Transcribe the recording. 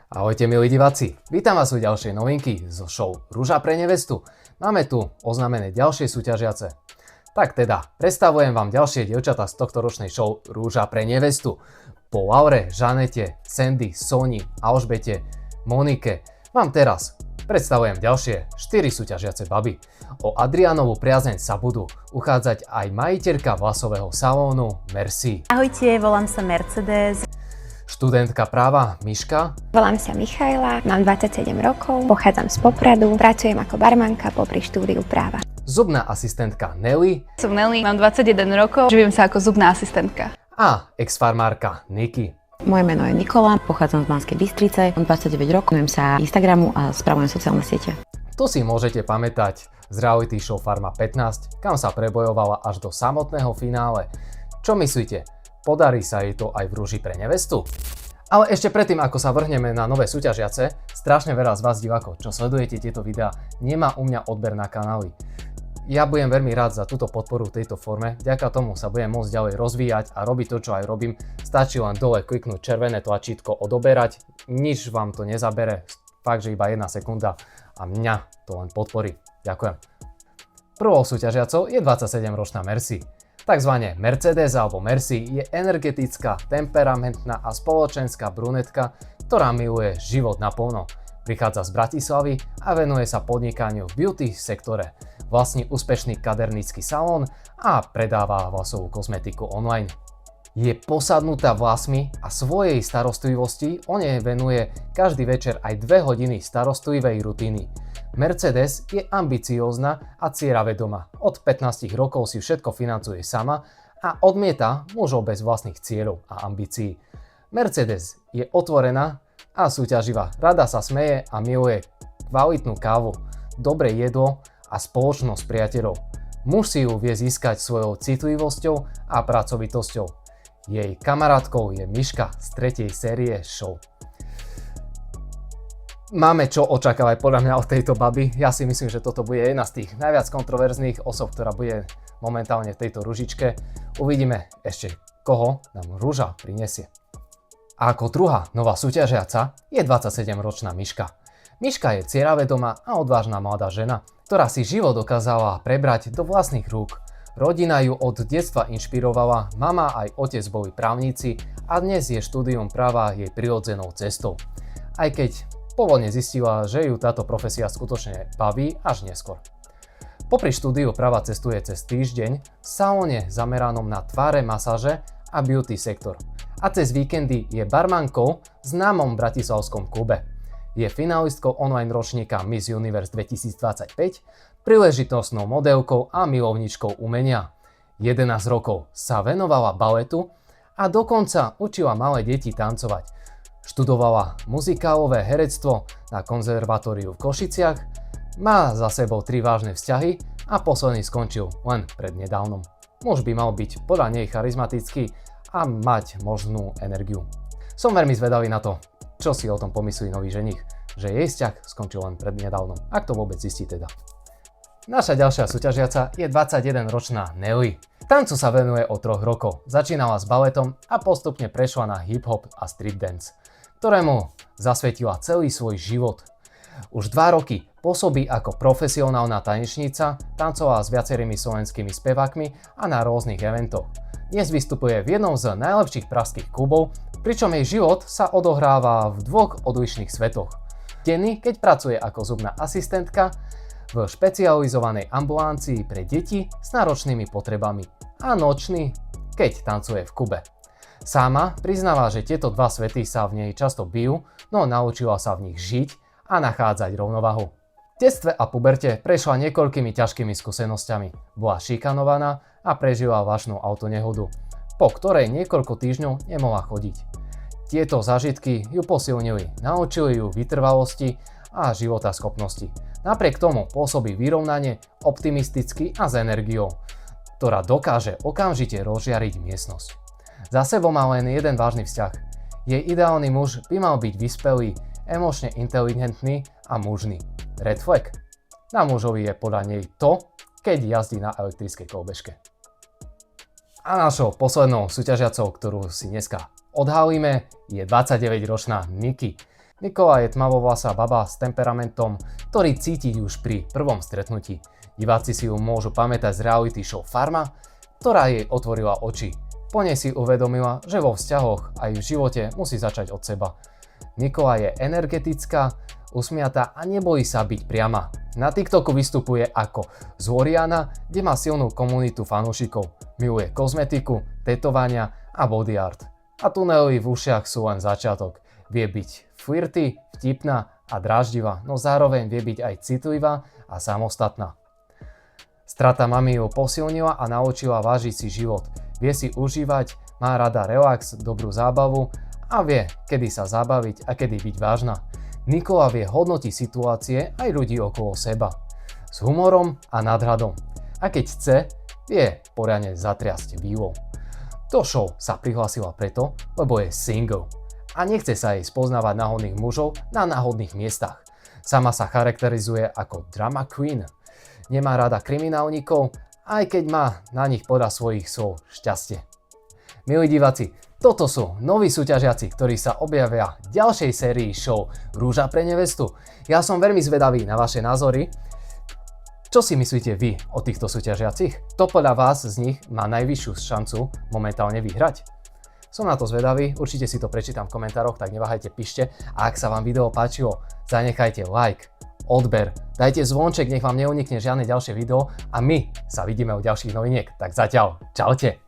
Ahojte milí diváci, vítam vás u ďalšej novinky zo show Rúža pre nevestu. Máme tu oznámené ďalšie súťažiace. Tak teda, predstavujem vám ďalšie dievčatá z tohto ročnej show Rúža pre nevestu. Po Laure, Žanete, Sandy, Soni, Alžbete, Monike vám teraz predstavujem ďalšie 4 súťažiace baby. O Adrianovu priazeň sa budú uchádzať aj majiteľka vlasového salónu Merci. Ahojte, volám sa Mercedes. Študentka práva Miška. Volám sa Michaela, mám 27 rokov, pochádzam z Popradu, pracujem ako barmanka popri štúdiu práva. Zubná asistentka Nelly. Som Nelly, mám 21 rokov, živujem sa ako zubná asistentka. A ex-farmárka Niky. Moje meno je Nikola, pochádzam z Banskej Bystrice, mám 29 rokov, venujem sa Instagramu a spravujem sociálne siete. To si môžete pamätať z reality show Farma 15, kam sa prebojovala až do samotného finále. Čo myslíte? Podarí sa jej to aj v Rúži pre nevestu? Ale ešte predtým, ako sa vrhneme na nové súťažiace, strašne veľa z vás divákov, čo sledujete tieto videá, nemá u mňa odber na kanály. Ja budem veľmi rád za túto podporu v tejto forme, vďaka tomu sa budem môcť ďalej rozvíjať a robiť to, čo aj robím. Stačí len dole kliknúť červené tlačítko odoberať, nič vám to nezabere, fakt, že iba 1 sekunda a mňa to len podporí. Ďakujem. Prvou súťažiacou je 27-ročná Merci. Takzvané Mercedes alebo Merci je energetická, temperamentná a spoločenská brunetka, ktorá miluje život naplno. Prichádza z Bratislavy a venuje sa podnikaniu v beauty sektore. Vlastní úspešný kadernícky salón a predáva vlasovú kozmetiku online. Je posadnutá vlasmi a svojej starostlivosti o nej venuje každý večer aj 2 hodiny starostlivej rutiny. Mercedes je ambiciózna a cieľavedomá. Od 15 rokov si všetko financuje sama a odmieta mužov bez vlastných cieľov a ambícií. Mercedes je otvorená a súťaživá. Rada sa smeje a miluje kvalitnú kávu, dobré jedlo a spoločnosť priateľov. Muž si ju vie získať svojou citlivosťou a pracovitosťou. Jej kamarátkou je Miška z 3. série show. Máme čo očakávať podľa mňa od tejto baby. Ja si myslím, že toto bude jedna z tých najviac kontroverzných osob, ktorá bude momentálne v tejto ružičke. Uvidíme ešte, koho nám rúža prinesie. A ako druhá nová súťažiaca je 27-ročná Miška. Miška je cieľavedomá a odvážna mladá žena, ktorá si život dokázala prebrať do vlastných rúk. Rodina ju od detstva inšpirovala, mama aj otec boli právnici a dnes je štúdium práva jej prirodzenou cestou. Aj keď pôvodne zistila, že ju táto profesia skutočne baví až neskôr. Popri štúdiu práva cestuje cez týždeň v salóne zameranom na tváre, masáže a beauty sektor. A cez víkendy je barmankou v známom bratislavskom klube. Je finalistkou online ročníka Miss Universe 2025, príležitostnou modelkou a milovničkou umenia. 11 rokov sa venovala baletu a dokonca učila malé deti tancovať. Študovala muzikálové herectvo na konzervatóriu v Košiciach, má za sebou 3 vážne vzťahy a posledný skončil len prednedávnom. Muž by mal byť podľa nej charizmatický a mať možnú energiu. Som veľmi zvedavý na to, čo si o tom pomyslí nový ženich, že jej vzťah skončil len prednedávnom, ak to vôbec zistí teda. Naša ďalšia súťažiaca je 21-ročná Nelly. Tancu sa venuje od 3 rokov, začínala s baletom a postupne prešla na hip-hop a street dance, ktorému zasvetila celý svoj život. Už 2 roky pôsobí ako profesionálna tanečníca, tancovala s viacerými slovenskými spevákmi a na rôznych eventoch. Dnes vystupuje v jednom z najlepších pražských klubov, pričom jej život sa odohráva v 2 odlišných svetoch. Denný, keď pracuje ako zubná asistentka v špecializovanej ambulancii pre deti s náročnými potrebami a nočný, keď tancuje v klube. Sama priznáva, že tieto 2 svety sa v nej často bijú, no naučila sa v nich žiť a nachádzať rovnovahu. V detstve a puberte prešla niekoľkými ťažkými skúsenosťami. Bola šikanovaná a prežila vážnu autonehodu, po ktorej niekoľko týždňov nemohla chodiť. Tieto zážitky ju posilnili, naučili ju vytrvalosti a životaschopnosti. Napriek tomu pôsobí vyrovnane, optimisticky a s energiou, ktorá dokáže okamžite rozžiariť miestnosť. Za sebou má len jeden vážny vzťah. Jej ideálny muž by mal byť vyspelý, emočne inteligentný a mužný. Red flag? Na mužovi je podľa nej to, keď jazdí na elektrickej kolbežke. A našou poslednou súťažiacou, ktorú si dneska odhalíme, je 29-ročná Niky. Nikola je tmavovlasá baba s temperamentom, ktorý cítiť už pri prvom stretnutí. Diváci si ju môžu pamätať z reality show Farma, ktorá jej otvorila oči. Po nej si uvedomila, že vo vzťahoch aj v živote musí začať od seba. Nikola je energetická, usmiatá a nebojí sa byť priama. Na TikToku vystupuje ako Zoriana, kde má silnú komunitu fanúšikov. Miluje kozmetiku, tetovania a body art. A tunely v ušiach sú len začiatok. Vie byť flirty, vtipná a dráždivá, no zároveň vie byť aj citlivá a samostatná. Strata mami ju posilnila a naučila vážiť si život. Vie si užívať, má rada relax, dobrú zábavu a vie, kedy sa zabaviť a kedy byť vážna. Nikola vie hodnotiť situácie aj ľudí okolo seba. S humorom a nadhľadom. A keď chce, vie poriadne zatriasť vývou. Do show sa prihlásila preto, lebo je single. A nechce sa jej spoznávať náhodných mužov na náhodných miestach. Sama sa charakterizuje ako drama queen. Nemá rada kriminálnikov, aj keď má na nich podľa svojich slov šťastie. Milí diváci, toto sú noví súťažiaci, ktorí sa objavia v ďalšej sérii show Rúža pre nevestu. Ja som veľmi zvedavý na vaše názory. Čo si myslíte vy o týchto súťažiacich? Kto podľa vás z nich má najvyššiu šancu momentálne vyhrať? Som na to zvedavý, určite si to prečítam v komentároch, tak neváhajte, píšte. A ak sa vám video páčilo, zanechajte like, odber, dajte zvonček, nech vám neunikne žiadne ďalšie video a my sa vidíme u ďalších noviniek. Tak zatiaľ, čaute!